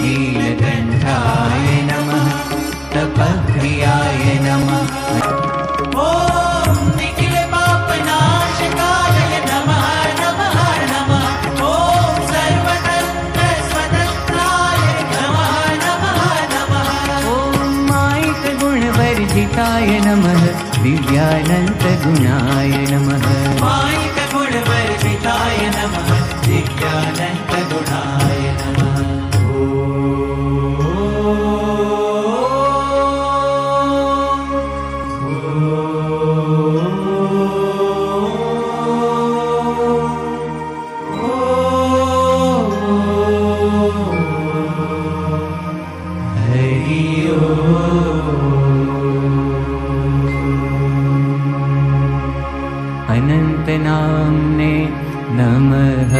नीलकण्ठाय नमः तपप्रियाय नमः। ॐ निखिलपापनाशकाय नमः नमः नमः। ॐ सर्वतन्त्रस्वतन्त्राय नमः नमः नमः। ॐ मायिकगुणवर्जिताय नमः दिव्यानन्तगुणाय नमः। मायिकगुणवर्जिताय नमः दिव्यानन्तगुणाय नमः। अनंतनाम्ने नमः।